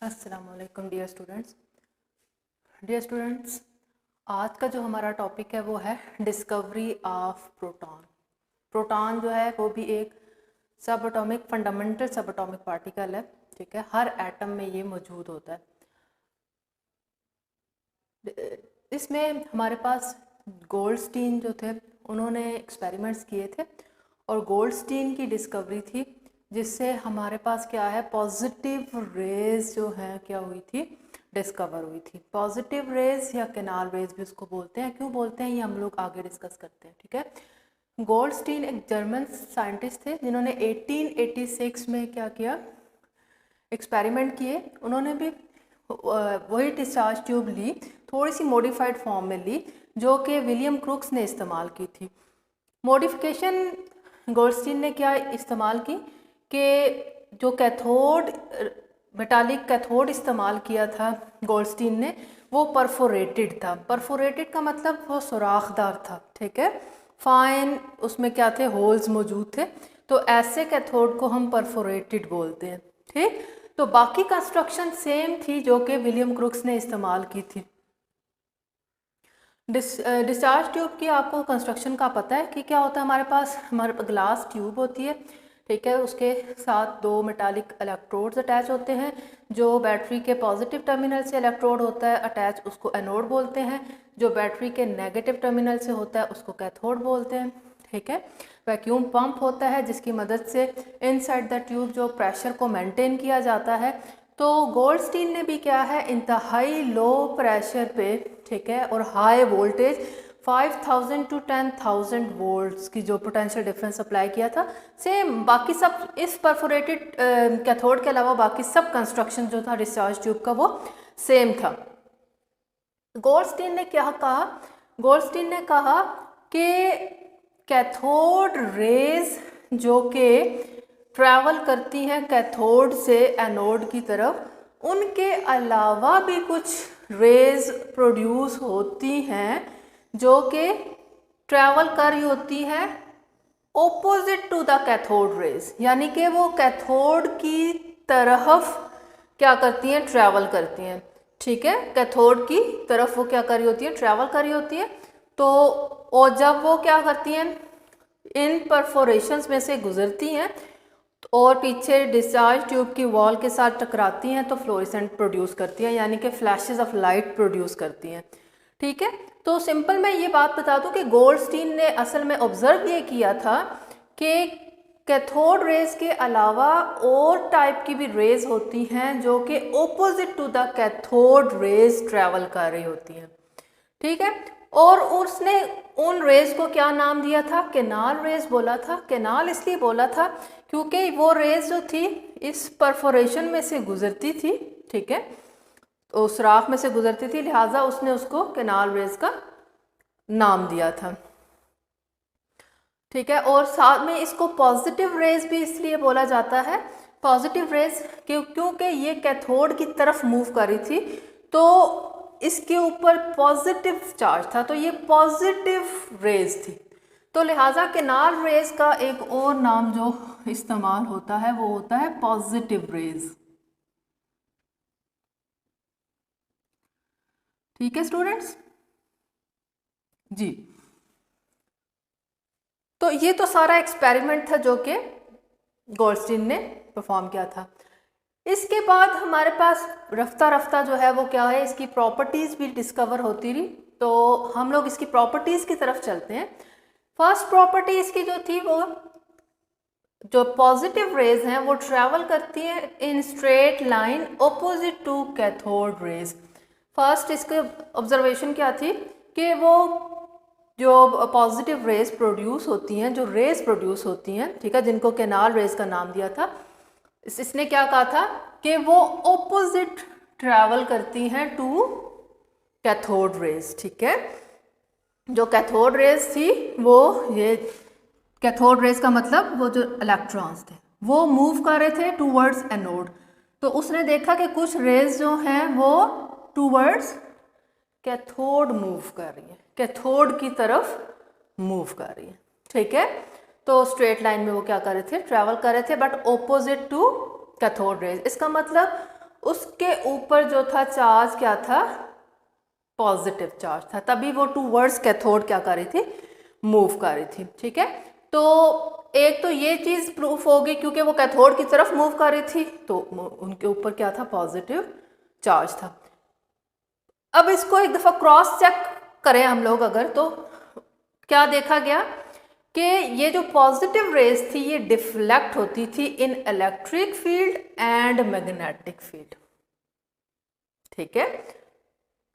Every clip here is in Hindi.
अस्सलामुअलैकुम डियर स्टूडेंट्स, आज का जो हमारा टॉपिक है वो है डिस्कवरी ऑफ प्रोटॉन। प्रोटॉन जो है वो भी एक सब एटॉमिक फंडामेंटल सब एटॉमिक पार्टिकल है। ठीक है, हर एटम में ये मौजूद होता है। इसमें हमारे पास गोल्डस्टीन जो थे उन्होंने एक्सपेरिमेंट्स किए थे और गोल्डस्टीन की डिस्कवरी थी जिससे हमारे पास क्या है, पॉजिटिव रेज जो है क्या हुई थी, डिस्कवर हुई थी। पॉजिटिव रेज या कैनाल रेज भी उसको बोलते हैं। क्यों बोलते हैं ये हम लोग आगे डिस्कस करते हैं। ठीक है, गोल्डस्टीन एक जर्मन साइंटिस्ट थे जिन्होंने 1886 में क्या किया, एक्सपेरिमेंट किए। उन्होंने भी वही डिस्चार्ज ट्यूब ली, थोड़ी सी मॉडिफाइड फॉर्म में ली, जो कि विलियम क्रुक्स ने इस्तेमाल की थी। मॉडिफिकेशन गोल्डस्टीन ने क्या इस्तेमाल की कि जो कैथोड, मेटालिक कैथोड इस्तेमाल किया था गोल्डस्टीन ने, वो परफोरेटेड था। परफोरेटेड का मतलब वो सुराखदार था। ठीक है, फाइन उसमें क्या थे, होल्स मौजूद थे। तो ऐसे कैथोड को हम परफोरेटेड बोलते हैं। ठीक, तो बाकी कंस्ट्रक्शन सेम थी जो कि विलियम क्रुक्स ने इस्तेमाल की थी। डिस्चार्ज ट्यूब की आपको कंस्ट्रक्शन का पता है कि क्या होता है। हमारे पास ग्लास ट्यूब होती है। ठीक है, उसके साथ दो मेटालिक इलेक्ट्रोड्स अटैच होते हैं। जो बैटरी के पॉजिटिव टर्मिनल से इलेक्ट्रोड होता है अटैच, उसको एनोड बोलते हैं। जो बैटरी के नेगेटिव टर्मिनल से होता है उसको कैथोड बोलते हैं। ठीक है, वैक्यूम पंप होता है जिसकी मदद से इनसाइड द ट्यूब जो प्रेशर को मेंटेन किया जाता है। तो गोल्डस्टीन ने भी क्या है, इंतहाई लो प्रेशर पे, ठीक है, और हाई वोल्टेज 5000 टू 10,000 वोल्ट्स की जो पोटेंशियल डिफरेंस अप्लाई किया था। सेम बाकी सब इस परफोरेटेड कैथोड के अलावा बाकी सब कंस्ट्रक्शन जो था डिस्चार्ज ट्यूब का वो सेम था। गोल्डस्टीन ने क्या कहा, गोल्डस्टीन ने कहा कि कैथोड रेज जो कि ट्रैवल करती हैं कैथोड से एनोड की तरफ, उनके अलावा भी कुछ रेज प्रोड्यूस होती हैं जो कि ट्रैवल कर रही होती हैं opposite to the cathode rays, यानी कि वो कैथोड की तरफ क्या करती हैं, ट्रैवल करती हैं। ठीक है, कैथोड की तरफ वो क्या कर रही होती है, ट्रैवल कर रही होती है। तो और जब वो क्या करती हैं, इन परफोरेशंस में से गुजरती हैं और पीछे डिस्चार्ज ट्यूब की वॉल के साथ टकराती हैं तो फ्लोरेसेंट प्रोड्यूस करती हैं, यानी कि फ्लैशेस ऑफ लाइट प्रोड्यूस करती हैं। ठीक है, तो सिंपल मैं ये बात बता दूं कि गोल्डस्टीन ने असल में ऑब्जर्व ये किया था कि कैथोड रेज के अलावा और टाइप की भी रेज होती हैं जो कि opposite to the cathode rays travel कर रही होती हैं। ठीक है, और उसने उन रेज को क्या नाम दिया था, कैनाल रेज बोला था। कैनाल इसलिए बोला था क्योंकि वो रेज जो थी इस परफोरेशन में से गुजरती थी। ठीक है, तो सुराख में से गुजरती थी, लिहाजा उसने उसको कैनाल रेज का नाम दिया था। ठीक है, और साथ में इसको पॉजिटिव रेज भी इसलिए बोला जाता है, पॉजिटिव रेज क्योंकि ये कैथोड की तरफ मूव कर रही थी तो इसके ऊपर पॉजिटिव चार्ज था, तो ये पॉजिटिव रेज थी। तो लिहाजा कैनाल रेज का एक और नाम जो इस्तेमाल होता है वो होता है पॉजिटिव रेज। ठीक है स्टूडेंट्स जी, तो ये तो सारा एक्सपेरिमेंट था जो कि गोल्डस्टीन ने परफॉर्म किया था। इसके बाद हमारे पास रफ्ता रफ्ता जो है वो क्या है, इसकी प्रॉपर्टीज़ भी डिस्कवर होती रही। तो हम लोग इसकी प्रॉपर्टीज़ की तरफ चलते हैं। फर्स्ट प्रॉपर्टी इसकी जो थी, वो जो पॉजिटिव रेज हैं वो ट्रैवल करती हैं in straight line opposite to cathode rays. First इसके ऑब्जर्वेशन क्या थी कि वो जो पॉजिटिव रेज प्रोड्यूस होती हैं, जो रेज प्रोड्यूस होती हैं, ठीक है, जिनको कैनाल रेज का नाम दिया था, इसने क्या कहा था कि वो ऑपोजिट ट्रैवल करती हैं टू कैथोड रेज। ठीक है, जो कैथोड रेज थी वो, ये कैथोड रेज का मतलब वो जो इलेक्ट्रॉन्स थे वो मूव कर रहे थे टूवर्ड्स एनोड। तो उसने देखा कि कुछ रेज जो हैं वो टूवर्ड्स कैथोड मूव कर रही है, कैथोड की तरफ मूव कर रही है। ठीक है, तो स्ट्रेट लाइन में वो क्या कर रहे थे, ट्रैवल कर रहे थे, but opposite to cathode rays. इसका मतलब उसके ऊपर जो था चार्ज क्या था, पॉजिटिव चार्ज था, तभी वो टूवर्ड्स कैथोड क्या कर रही थी, मूव कर रही थी। ठीक है, तो एक तो ये चीज़ प्रूफ होगी क्योंकि वो कैथोड की तरफ मूव कर रही थी तो उनके ऊपर क्या था, पॉजिटिव चार्ज था। अब इसको एक दफ़ा क्रॉस चेक करें हम लोग अगर, तो क्या देखा गया कि ये जो पॉजिटिव रेज थी ये डिफ्लेक्ट होती थी इन electric field and magnetic field. ठीक है,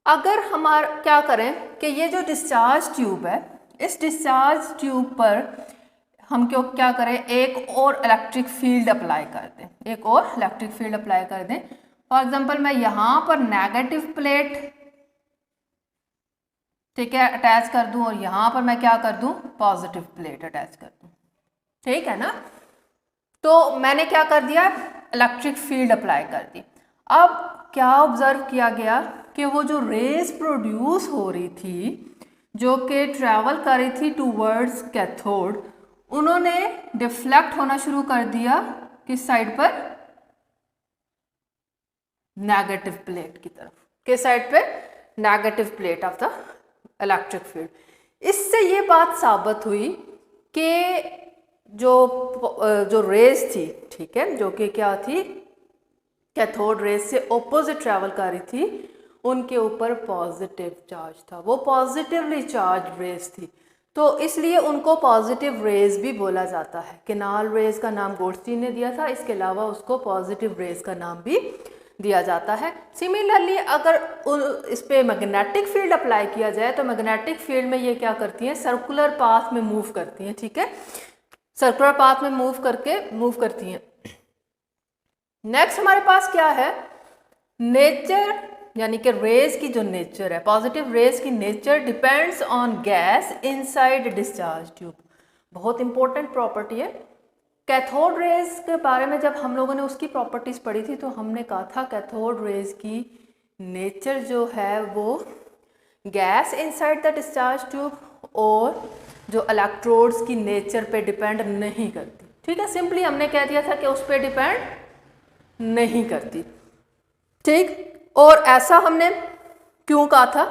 अगर हमारा क्या करें कि ये जो डिस्चार्ज ट्यूब है, इस डिस्चार्ज ट्यूब पर हम क्यों क्या करें, एक और इलेक्ट्रिक फील्ड अप्लाई कर दें, एक और इलेक्ट्रिक फील्ड अप्लाई कर दें। फॉर एग्जांपल मैं यहाँ पर नेगेटिव प्लेट, ठीक है, अटैच कर दूं और यहाँ पर मैं क्या कर दूं, पॉजिटिव प्लेट अटैच कर दूं। ठीक है ना, तो मैंने क्या कर दिया, इलेक्ट्रिक फील्ड अप्लाई कर दी। अब क्या ऑब्जर्व किया गया कि वो जो रेज प्रोड्यूस हो रही थी, जो कि ट्रैवल कर रही थी टूवर्ड्स कैथोड, उन्होंने डिफ्लेक्ट होना शुरू कर दिया किस साइड पर, नेगेटिव प्लेट की तरफ। किस साइड पे, negative plate of the electric field. इससे ये बात साबित हुई कि जो रेज थी, ठीक है, जो कि क्या थी, कैथोड रेज से ऑपोजिट ट्रैवल कर रही थी, उनके ऊपर पॉजिटिव चार्ज था, वो पॉजिटिवली चार्ज रेज थी, तो इसलिए उनको पॉजिटिव रेज भी बोला जाता है। केनाल रेज का नाम गोल्डस्टीन ने दिया था, इसके अलावा उसको पॉजिटिव रेज का नाम भी दिया जाता है। सिमिलरली अगर इस पे मैग्नेटिक फील्ड अप्लाई किया जाए तो मैग्नेटिक फील्ड में ये क्या करती हैं, सर्कुलर पाथ में मूव करती हैं। ठीक है, सर्कुलर पाथ में मूव करती हैं। नेक्स्ट हमारे पास क्या है, नेचर, यानी कि रेज की जो नेचर है, पॉजिटिव रेज की nature depends on gas inside discharge tube. बहुत इंपॉर्टेंट प्रॉपर्टी है। कैथोड रेज के बारे में जब हम लोगों ने उसकी प्रॉपर्टीज पढ़ी थी तो हमने कहा था कैथोड रेज की नेचर जो है वो gas inside the discharge tube और जो इलेक्ट्रोड्स की नेचर पे डिपेंड नहीं करती। ठीक है, सिंपली हमने कह दिया था कि उस पर डिपेंड नहीं करती। ठीक, और ऐसा हमने क्यों कहा था,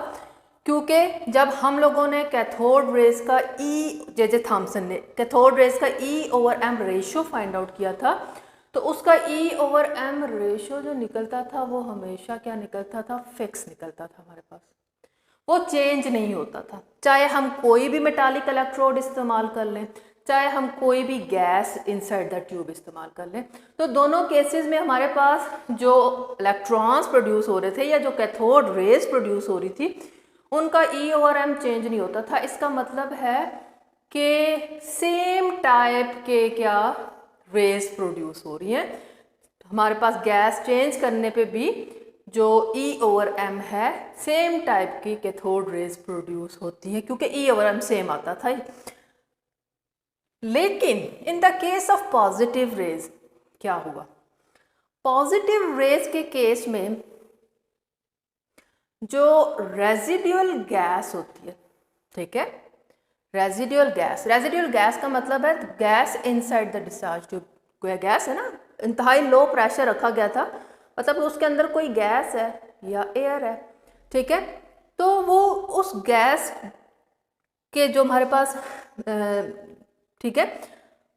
क्योंकि जब हम लोगों ने कैथोड रेज का जे थॉमसन ने कैथोड रेज का E/M रेशियो फाइंड आउट किया था, तो उसका E/M रेशियो जो निकलता था वो हमेशा क्या निकलता था, फिक्स निकलता था हमारे पास, वो चेंज नहीं होता था। चाहे हम कोई भी मेटालिक इलेक्ट्रोड इस्तेमाल कर लें, चाहे हम कोई भी गैस इनसाइड द ट्यूब इस्तेमाल कर लें, तो दोनों केसेस में हमारे पास जो इलेक्ट्रॉन्स प्रोड्यूस हो रहे थे या जो कैथोड रेज प्रोड्यूस हो रही थी उनका E/M चेंज नहीं होता था। इसका मतलब है कि सेम टाइप के क्या रेज प्रोड्यूस हो रही हैं। हमारे पास गैस चेंज करने पे भी जो E/M है सेम टाइप की कैथोड रेज प्रोड्यूस होती है, क्योंकि E/M सेम आता था। लेकिन in the case of positive raise क्या हुआ, पॉजिटिव रेज के केस में जो रेजिडुअल गैस होती है, ठीक है, रेजिडुअल गैस का मतलब है gas inside the discharge tube. कोई गैस है ना, इंतहाई लो प्रेशर रखा गया था, मतलब उसके अंदर कोई गैस है या एयर है, ठीक है, तो वो उस गैस के जो हमारे पास ठीक है,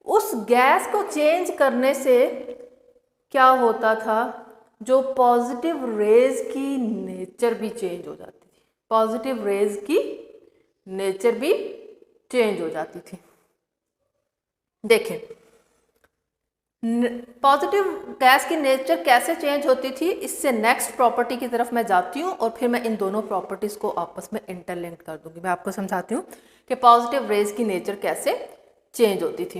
उस गैस को चेंज करने से क्या होता था, जो पॉजिटिव रेज की नेचर भी चेंज हो जाती थी, पॉजिटिव रेज की नेचर भी चेंज हो जाती थी। देखें पॉजिटिव गैस की नेचर कैसे चेंज होती थी, इससे नेक्स्ट प्रॉपर्टी की तरफ मैं जाती हूँ और फिर मैं इन दोनों प्रॉपर्टीज़ को आपस में इंटरलिंक कर दूंगी। मैं आपको समझाती हूँ कि पॉजिटिव रेज की नेचर कैसे चेंज होती थी।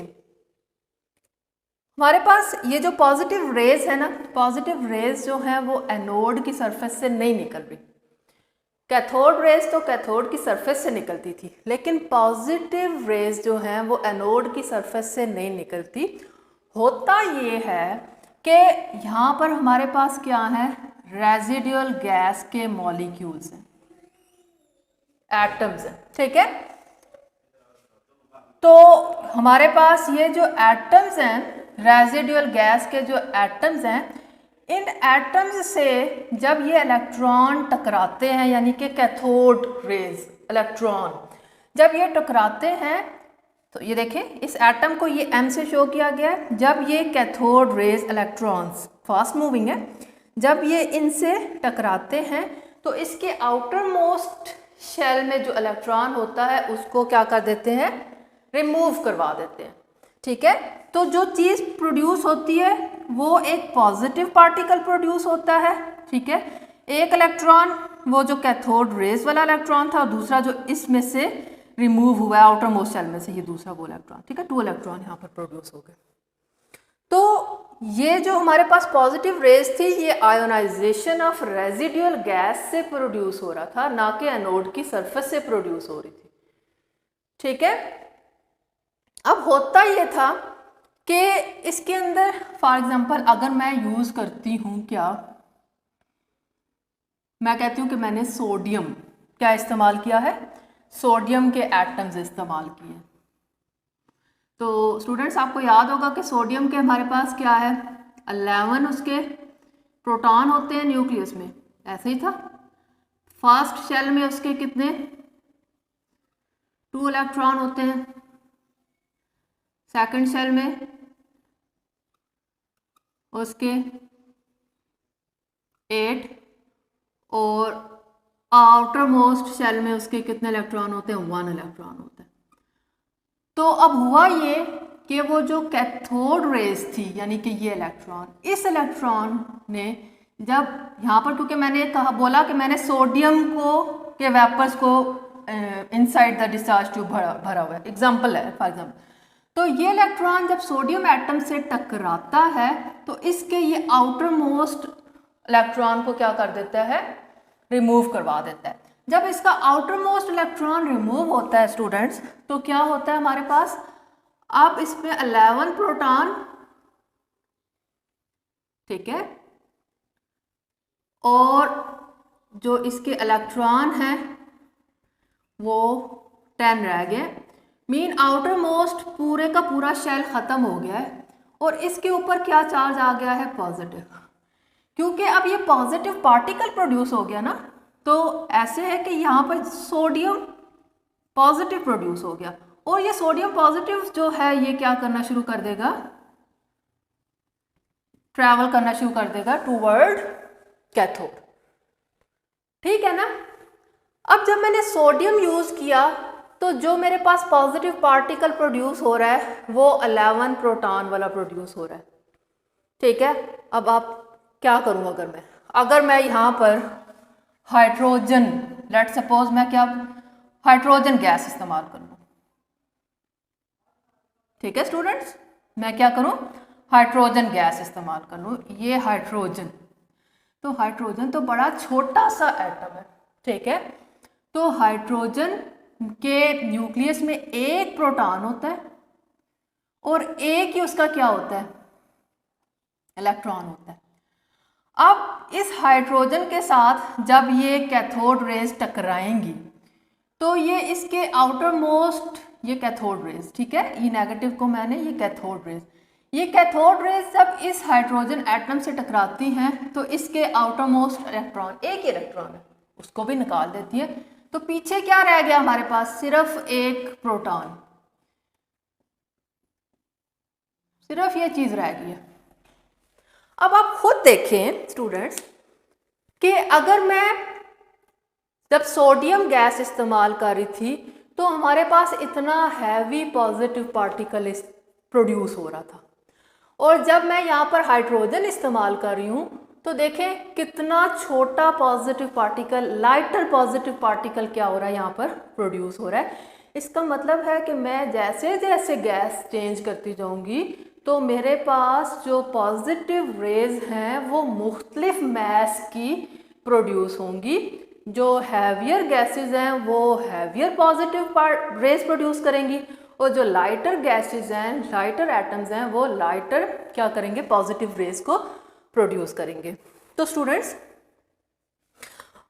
हमारे पास ये जो पॉजिटिव रेज है ना, पॉजिटिव रेज जो है वो एनोड की सरफेस से नहीं निकल रही। कैथोड रेज तो कैथोड की सरफेस से निकलती थी, लेकिन पॉजिटिव रेज जो है वो एनोड की सरफेस से नहीं निकलती। होता ये है कि यहाँ पर हमारे पास क्या है, रेजिडुअल गैस के मॉलिक्यूल्स हैं, एटम्स हैं, ठीक है। तो हमारे पास ये जो एटम्स हैं, रेजिडुअल गैस के जो एटम्स हैं, इन एटम्स से जब ये इलेक्ट्रॉन टकराते हैं, यानी कि कैथोड रेज इलेक्ट्रॉन जब ये टकराते हैं, तो ये देखें इस एटम को ये M से शो किया गया है। जब ये cathode rays electrons fast moving है, जब ये इनसे टकराते हैं तो इसके आउटर मोस्ट शेल में जो इलेक्ट्रॉन होता है उसको क्या कर देते हैं, रिमूव करवा देते हैं। ठीक है, तो जो चीज़ प्रोड्यूस होती है वो एक पॉजिटिव पार्टिकल प्रोड्यूस होता है। ठीक है, एक इलेक्ट्रॉन वो जो कैथोड रेज वाला इलेक्ट्रॉन था, दूसरा जो इसमें से रिमूव हुआ है आउटर मोस्ट शेल में से, ये दूसरा वो इलेक्ट्रॉन। ठीक है, 2 इलेक्ट्रॉन यहाँ पर प्रोड्यूस हो गए। तो ये जो हमारे पास पॉजिटिव रेज थी, ये आयोनाइजेशन ऑफ रेजिडुअल गैस से प्रोड्यूस हो रहा था, ना कि एनोड की सरफेस से प्रोड्यूस हो रही थी। ठीक है, अब होता ये था कि इसके अंदर फॉर एग्जांपल अगर मैं यूज करती हूँ, क्या मैं कहती हूँ कि मैंने सोडियम क्या इस्तेमाल किया है, सोडियम के एटम्स इस्तेमाल किए। तो स्टूडेंट्स आपको याद होगा कि सोडियम के हमारे पास क्या है, 11 उसके प्रोटॉन होते हैं न्यूक्लियस में, ऐसे ही था। फर्स्ट शेल में उसके कितने 2 इलेक्ट्रॉन होते हैं, सेकंड शेल में उसके 8 और आउटर मोस्ट शेल में उसके कितने इलेक्ट्रॉन होते हैं, 1 इलेक्ट्रॉन होता है। तो अब हुआ ये कि वो जो कैथोड रेज थी, यानी कि ये इलेक्ट्रॉन, इस इलेक्ट्रॉन ने जब यहाँ पर, क्योंकि मैंने कहा बोला कि मैंने सोडियम को के वेपर्स को इनसाइड द डिस्चार्ज ट्यूब भरा हुआ है, एग्जाम्पल है फॉर एग्जाम्पल। तो ये इलेक्ट्रॉन जब सोडियम एटम से टकराता है तो इसके ये आउटर मोस्ट इलेक्ट्रॉन को क्या कर देता है, रिमूव करवा देता है। जब इसका आउटर मोस्ट इलेक्ट्रॉन रिमूव होता है स्टूडेंट्स, तो क्या होता है हमारे पास, अब इसमें 11 प्रोटॉन, ठीक है, और जो इसके इलेक्ट्रॉन हैं वो 10 रह गए। मीन आउटर मोस्ट पूरे का पूरा शेल खत्म हो गया है और इसके ऊपर क्या चार्ज आ गया है, पॉजिटिव। क्योंकि अब ये पॉजिटिव पार्टिकल प्रोड्यूस हो गया ना, तो ऐसे है कि यहाँ पर सोडियम पॉजिटिव प्रोड्यूस हो गया और ये सोडियम पॉजिटिव जो है ये क्या करना शुरू कर देगा, ट्रैवल करना शुरू कर देगा टूवर्ड कैथोड। ठीक है ना। अब जब मैंने सोडियम यूज किया तो जो मेरे पास पॉजिटिव पार्टिकल प्रोड्यूस हो रहा है वो 11 प्रोटॉन वाला प्रोड्यूस हो रहा है। ठीक है, अब आप क्या करूँ, अगर मैं यहाँ पर हाइड्रोजन, लेट सपोज मैं क्या हाइड्रोजन गैस इस्तेमाल कर लूँ। ठीक है स्टूडेंट्स, मैं क्या करूँ, हाइड्रोजन गैस इस्तेमाल कर लूँ। ये हाइड्रोजन, तो हाइड्रोजन तो बड़ा छोटा सा एटम है। ठीक है, तो हाइड्रोजन के न्यूक्लियस में एक प्रोटॉन होता है और एक ही उसका क्या होता है, इलेक्ट्रॉन होता है। अब इस हाइड्रोजन के साथ जब ये कैथोड रेज टकराएंगी तो ये इसके आउटर मोस्ट, ये कैथोड रेज, ठीक है, ये नेगेटिव को मैंने, ये कैथोड रेज, ये कैथोड रेज जब इस हाइड्रोजन एटम से टकराती हैं तो इसके आउटर मोस्ट इलेक्ट्रॉन, एक ही इलेक्ट्रॉन है, उसको भी निकाल देती है। तो पीछे क्या रह गया हमारे पास, सिर्फ एक प्रोटॉन, सिर्फ ये चीज रह गई है। अब आप खुद देखें स्टूडेंट्स कि अगर मैं जब सोडियम गैस इस्तेमाल कर रही थी तो हमारे पास इतना हैवी पॉजिटिव पार्टिकल प्रोड्यूस हो रहा था, और जब मैं यहाँ पर हाइड्रोजन इस्तेमाल कर रही हूँ तो देखें कितना छोटा positive particle, lighter positive particle क्या हो रहा है, यहाँ पर प्रोड्यूस हो रहा है। इसका मतलब है कि मैं जैसे जैसे गैस चेंज करती जाऊँगी तो मेरे पास जो पॉजिटिव रेज हैं वो मुख्तलिफ मैस की प्रोड्यूस होंगी। जो हैवियर गैसेस हैं वो हैवियर पॉजिटिव रेज प्रोड्यूस करेंगी और जो लाइटर गैसेस हैं, लाइटर एटम्स हैं, वो लाइटर क्या करेंगे, पॉजिटिव रेज को प्रोड्यूस करेंगे। तो स्टूडेंट्स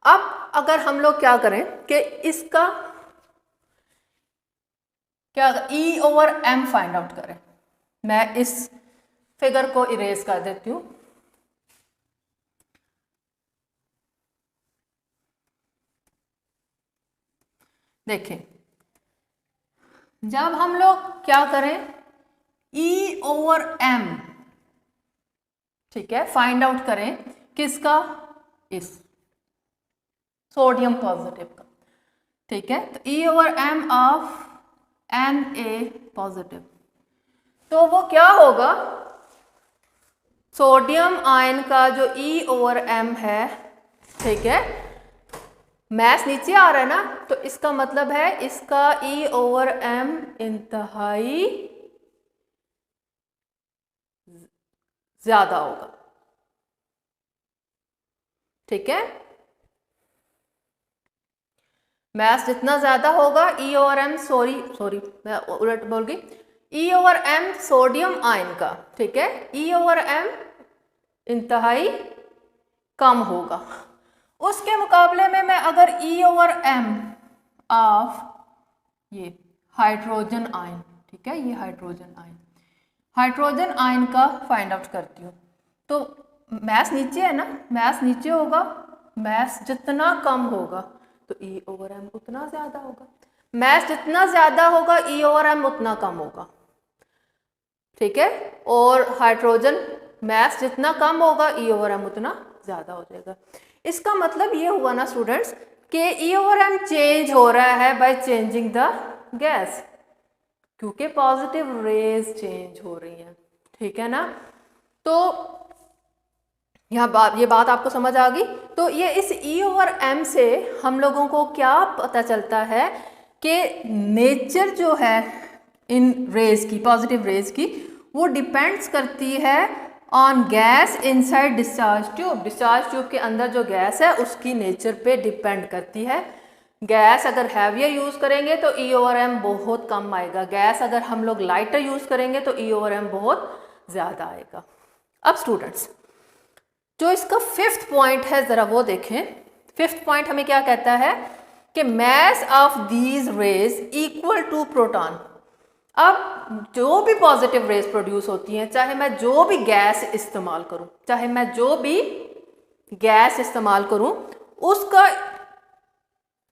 अब अगर हम लोग क्या करें कि इसका क्या E/m फाइंड आउट करें, मैं इस फिगर को इरेज कर देती हूँ। देखें, जब हम लोग क्या करें, E/m, ठीक है, फाइंड आउट करें किसका, इस सोडियम पॉजिटिव का, ठीक है, तो E/m ऑफ Na पॉजिटिव, तो वो क्या होगा, सोडियम आयन का जो E/m है, ठीक है, मैस नीचे आ रहा है ना, तो इसका मतलब है इसका E/m इंतहाई ज्यादा होगा, ठीक है, मैस जितना ज्यादा होगा E/m, सॉरी मैं उलट बोल गई, E/m सोडियम आयन का, ठीक है, E/m इंतहाई कम होगा। उसके मुकाबले में मैं अगर E/m ऑफ ये हाइड्रोजन आयन, ठीक है, ये हाइड्रोजन आयन का फाइंड आउट करती हूँ, तो मैस नीचे है ना, मैस नीचे होगा, मैस जितना कम होगा तो E/m उतना ज्यादा होगा, मैस जितना ज्यादा होगा E/m उतना कम होगा, ठीक है, और हाइड्रोजन मैस जितना कम होगा E/m उतना ज्यादा हो जाएगा। इसका मतलब ये हुआ ना स्टूडेंट्स कि E/m चेंज हो रहा है बाय चेंजिंग द गैस, क्योंकि पॉजिटिव रेज चेंज हो रही हैं, ठीक है ना। तो ये बात आपको समझ आ गई। तो ये इस E/m से हम लोगों को क्या पता चलता है कि नेचर जो है इन रेज की, पॉजिटिव रेज की, वो डिपेंड्स करती है on gas inside discharge tube. Discharge tube के अंदर जो गैस है उसकी नेचर पे डिपेंड करती है। गैस अगर हैवियर यूज़ करेंगे तो E/m बहुत कम आएगा, गैस अगर हम लोग लाइटर यूज़ करेंगे तो E/m बहुत ज़्यादा आएगा। अब स्टूडेंट्स, जो इसका 5th पॉइंट है ज़रा वो देखें। 5th पॉइंट हमें क्या कहता है कि mass of these rays equal to proton. अब जो भी पॉजिटिव रेज प्रोड्यूस होती हैं, चाहे मैं जो भी गैस इस्तेमाल करूं, उसका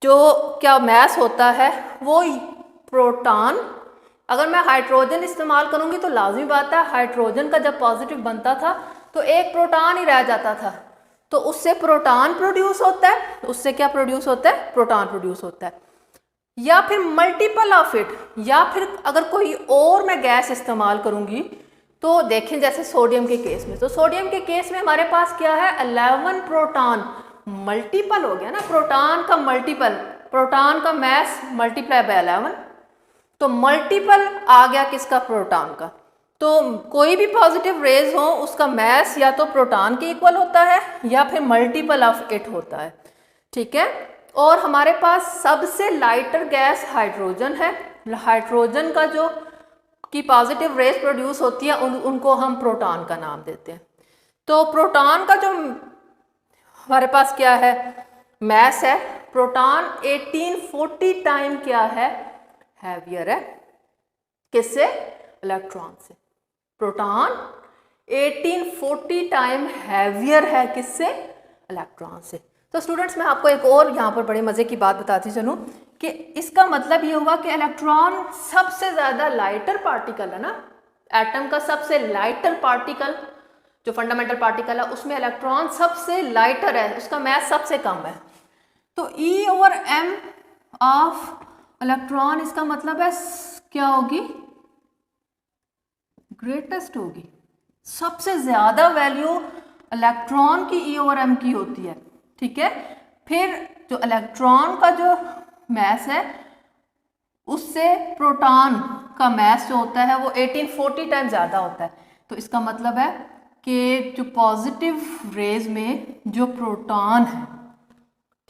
जो क्या मैस होता है वो प्रोटॉन। अगर मैं हाइड्रोजन इस्तेमाल करूंगी तो लाजमी बात है, हाइड्रोजन का जब पॉजिटिव बनता था तो एक प्रोटॉन ही रह जाता था, तो उससे प्रोटॉन प्रोड्यूस होता है, उससे क्या प्रोड्यूस होता है, प्रोटॉन प्रोड्यूस होता है, या फिर मल्टीपल ऑफ इट, या फिर अगर कोई और मैं गैस इस्तेमाल करूंगी तो देखें जैसे सोडियम के केस में, तो सोडियम के केस में हमारे पास क्या है, 11 प्रोटॉन, मल्टीपल हो गया ना, प्रोटॉन का मल्टीपल, प्रोटॉन का मैस मल्टीप्लाई बाय 11, तो मल्टीपल आ गया किसका, प्रोटॉन का। तो कोई भी पॉजिटिव रेज हो उसका मैस या तो प्रोटॉन के इक्वल होता है या फिर मल्टीपल ऑफ इट होता है, ठीक है। और हमारे पास सबसे लाइटर गैस हाइड्रोजन है। हाइड्रोजन का जो की पॉजिटिव रेज प्रोड्यूस होती है उनको हम प्रोटॉन का नाम देते हैं। तो प्रोटॉन का जो हमारे पास क्या है, मैस है, प्रोटॉन 1840 टाइम क्या है, हैवियर है, किससे, इलेक्ट्रॉन से। प्रोटॉन 1840 टाइम हैवियर है, किससे, इलेक्ट्रॉन से। तो स्टूडेंट्स मैं आपको एक और यहाँ पर बड़े मज़े की बात बताती चलूँ कि इसका मतलब ये हुआ कि इलेक्ट्रॉन सबसे ज़्यादा लाइटर पार्टिकल है ना, एटम का सबसे लाइटर पार्टिकल जो फंडामेंटल पार्टिकल है उसमें इलेक्ट्रॉन सबसे लाइटर है, उसका मैस सबसे कम है। तो E/m ऑफ इलेक्ट्रॉन इसका मतलब है क्या होगी, ग्रेटेस्ट होगी, सबसे ज़्यादा वैल्यू इलेक्ट्रॉन की E/m की होती है, ठीक है। फिर जो इलेक्ट्रॉन का जो मैस है उससे प्रोटॉन का मैस जो होता है वो 1840 टाइम ज़्यादा होता है। तो इसका मतलब है कि जो पॉजिटिव रेज में जो प्रोटॉन है,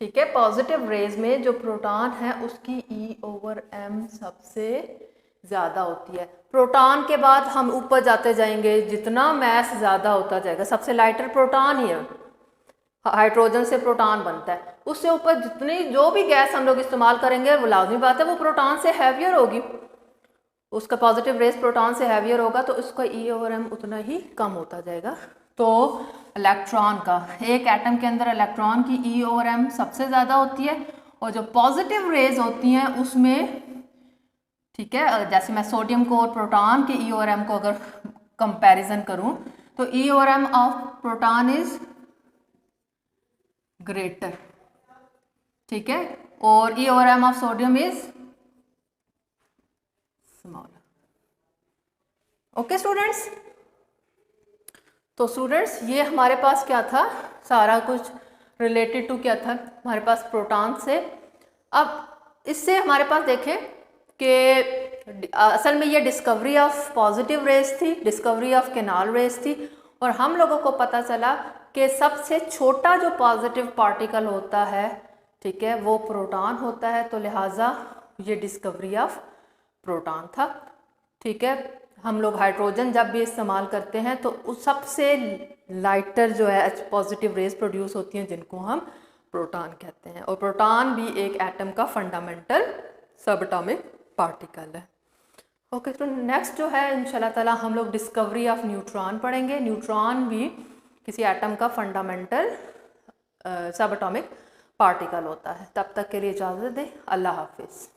ठीक है, पॉजिटिव रेज में जो प्रोटॉन है उसकी E/m सबसे ज़्यादा होती है। प्रोटॉन के बाद हम ऊपर जाते जाएंगे, जितना मैस ज़्यादा होता जाएगा, सबसे लाइटर प्रोटॉन ही है, हाइड्रोजन से प्रोटॉन बनता है, उससे ऊपर जितनी जो भी गैस हम लोग इस्तेमाल करेंगे वो लाजमी बात है वो प्रोटॉन से हैवियर होगी, उसका पॉजिटिव रेस प्रोटॉन से हैवियर होगा, तो उसका E/m उतना ही कम होता जाएगा। तो इलेक्ट्रॉन का, एक एटम के अंदर इलेक्ट्रॉन की E/m सबसे ज़्यादा होती है और जो पॉजिटिव रेज होती हैं उसमें, ठीक है, जैसे मैं सोडियम को और प्रोटॉन के ई और एम को अगर कंपैरिजन करूं तो ई और m of proton is greater, ठीक है, और ई और m of sodium is small. Okay students, तो स्टूडेंट्स ये हमारे पास क्या था, सारा कुछ रिलेटेड टू क्या था हमारे पास प्रोटॉन से। अब इससे हमारे पास देखें कि असल में ये डिस्कवरी ऑफ पॉजिटिव रेज थी, डिस्कवरी ऑफ केनाल रेज थी, और हम लोगों को पता चला कि सबसे छोटा जो पॉजिटिव पार्टिकल होता है, ठीक है, वो प्रोटॉन होता है, तो लिहाजा ये डिस्कवरी ऑफ प्रोटॉन था, ठीक है। हम लोग हाइड्रोजन जब भी इस्तेमाल करते हैं तो उस सबसे लाइटर जो है पॉजिटिव रेज प्रोड्यूस होती हैं जिनको हम प्रोटॉन कहते हैं, और प्रोटॉन भी एक एटम का फंडामेंटल सब एटॉमिक पार्टिकल है। ओके, तो नेक्स्ट जो है इंशाल्लाह ताला हम लोग डिस्कवरी ऑफ न्यूट्रॉन पढ़ेंगे। न्यूट्रॉन भी किसी एटम का फंडामेंटल सब एटॉमिक पार्टिकल होता है। तब तक के लिए इजाज़त दें, अल्लाह हाफिज़।